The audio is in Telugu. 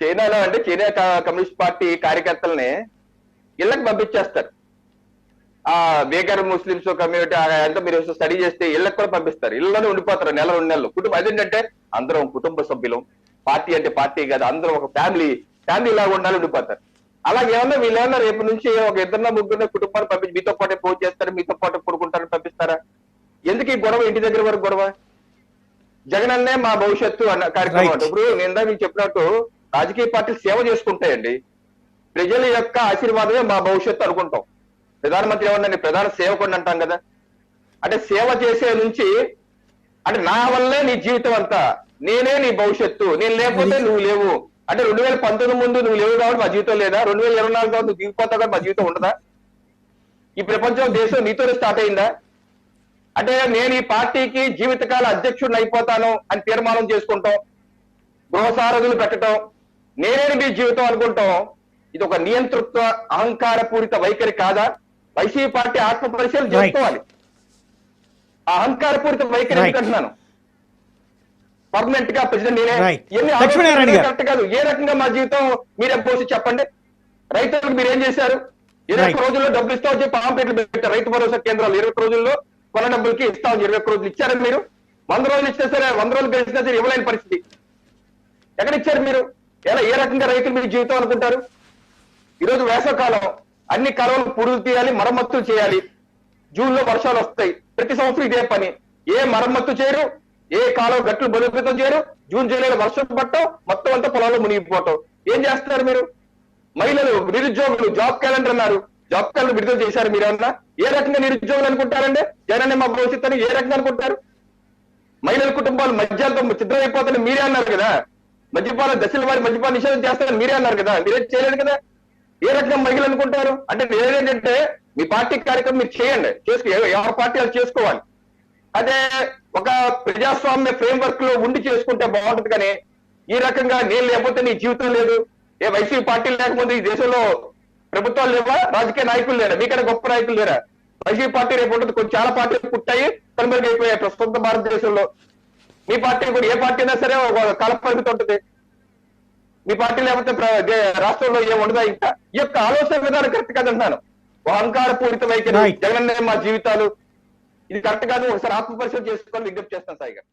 చైనాలో అంటే చైనా కమ్యూనిస్ట్ పార్టీ కార్యకర్తల్ని ఇళ్ళకి పంపించేస్తారు. ఆ బేగర్ ముస్లిమ్స్ కమ్యూనిటీ అంతా మీరు స్టడీ చేస్తే ఇళ్ళకి కూడా పంపిస్తారు. ఇళ్ళలోనే ఉండిపోతారు నెల 2 నెలలు. కుటుంబం అదేంటంటే అందరం కుటుంబ సభ్యులం, పార్టీ అంటే పార్టీ కాదు, అందరం ఒక ఫ్యామిలీ లాగా ఉండాలి, ఉండిపోతారు. అలాగే ఏమన్నా వీళ్ళేమన్నా రేపు నుంచి ఒక 2-3 కుటుంబాన్ని పంపించి మీతో పాటే భోజనం చేస్తారు, మీతో పాటు పడుకుంటారని పంపిస్తారా? ఎందుకు ఈ గొడవ? ఇంటి దగ్గర వరకు గొడవ. జగన్ అన్నే మా భవిష్యత్తు అన్న కార్యక్రమం అంటే ఇప్పుడు నేను మీకు చెప్పినట్టు రాజకీయ పార్టీలు సేవ చేసుకుంటాయండి. ప్రజల యొక్క ఆశీర్వాదమే మా భవిష్యత్తు అనుకుంటాం. ప్రధానమంత్రి ఏమన్నా ప్రధాన సేవకుడిని అంటాం కదా, అంటే సేవ చేసే నుంచి అంటే నా వల్లే నీ జీవితం అంతా, నేనే నీ భవిష్యత్తు, నేను లేకపోతే నువ్వు లేవు. అంటే 2019 ముందు నువ్వు లేవు కాబట్టి మా జీవితం లేదా? 2024 తర్వాత నువ్వు దిగిపోతావు కాబట్టి మా జీవితం ఉండదా? ఈ ప్రపంచం దేశం నీతోనే స్టార్ట్ అయిందా? అంటే నేను ఈ పార్టీకి జీవితకాల అధ్యక్షుడిని అయిపోతాను అని తీర్మానం చేసుకుంటాం, గృహసారథులు పెట్టడం, నేనే మీ జీవితం అనుకుంటాం. ఇది ఒక నియంతృత్వ అహంకారపూరిత వైఖరి కాదా? వైసీపీ పార్టీ ఆత్మ పరిశీలన చేసుకోవాలి. ఆ అహంకారపూరిత వైఖరి ఎందుకంటున్నాను? పర్మనెంట్ గా ప్రెసిడెంట్ నేనే కరెక్ట్ కాదు. ఏ రకంగా మా జీవితం మీరే పోసి చెప్పండి. రైతులకు మీరు ఏం చేశారు? 21 రోజుల్లో డబ్బులు ఇస్తామని చెప్పి ఆంపేట్లు పెట్టారు. రైతు భరోసా కేంద్రాలు 21 రోజుల్లో కొన్న డబ్బులకి ఇస్తామని 21 రోజులు ఇచ్చారు మీరు. 100 రోజులు ఇచ్చినా సరే 100 రోజులు గడిచినా సరే ఇవ్వలేని పరిస్థితి. ఎక్కడ ఇచ్చారు మీరు? ఎలా ఏ రకంగా రైతులు మీరు జీవితం అనుకుంటారు? ఈరోజు వేసవకాలం, అన్ని కాలువలు పురుగు తీయాలి, మరమ్మతులు చేయాలి. జూన్ లో వర్షాలు వస్తాయి. ప్రతి సంవత్సరం ఇదే పని. ఏ మరమ్మత్తు చేయరు, ఏ కాలువ గట్లు బలోపేతం చేయరు. జూన్ జూలైలో వర్షం పట్టడం, మొత్తం అంతా పొలాల్లో మునిగిపోవటం. ఏం చేస్తున్నారు మీరు? మహిళలు, నిరుద్యోగులు జాబ్ క్యాలెండర్ అన్నారు, జాబ్ క్యాలెండర్ విడుదల చేశారు. మీరేమన్నా ఏ రకంగా నిరుద్యోగులు అనుకుంటారండి? జగన్ మా భవిష్యత్తు అని ఏ రకంగా అనుకుంటారు? మహిళల కుటుంబాలు మద్యాలతో చిత్రమైపోతారని మీరే అన్నారు కదా. మద్యపాన దశల వారి మద్యపాన నిషేధం చేస్తారని మీరే అన్నారు కదా. మీరేం చేయలేదు కదా. ఏ రకంగా మహిళలు అనుకుంటారు? అంటే నేనేంటంటే మీ పార్టీ కార్యక్రమం మీరు చేయండి, ఎవరి పార్టీ వాళ్ళు చేసుకోవాలి. అదే ఒక ప్రజాస్వామ్య ఫ్రేమ్ వర్క్ లో ఉండి చేసుకుంటే బాగుంటుంది. కానీ ఈ రకంగా నేను లేకపోతే నీ జీవితం లేదు, ఏ వైసీపీ పార్టీలు లేకపోతే ఈ దేశంలో ప్రభుత్వాలు లేవా, రాజకీయ నాయకులు లేరా, మీకన్నా గొప్ప నాయకులు లేరా? వైసీపీ పార్టీ రేపు ఉంటుంది. కొన్ని చాలా పార్టీలు పుట్టాయి, కనుమరుగైపోయాయి ప్రస్తుత భారతదేశంలో. మీ పార్టీ కూడా ఏ పార్టీ అయినా సరే ఒక కాల పరిమితి ఉంటుంది. మీ పార్టీ లేకపోతే రాష్ట్రంలో ఏం ఉండదా? ఇంకా ఈ యొక్క ఆలోచన విధానం కరెక్ట్ కాదంటున్నాను. అహంకార పూరిత వైఖరి, జగన్ మా జీవితాలు, ఇది కరెక్ట్ కాదు. ఒకసారి ఆత్మపరిశీలన చేసుకోవాలని విజ్ఞప్తి చేస్తాను సాయి గారు.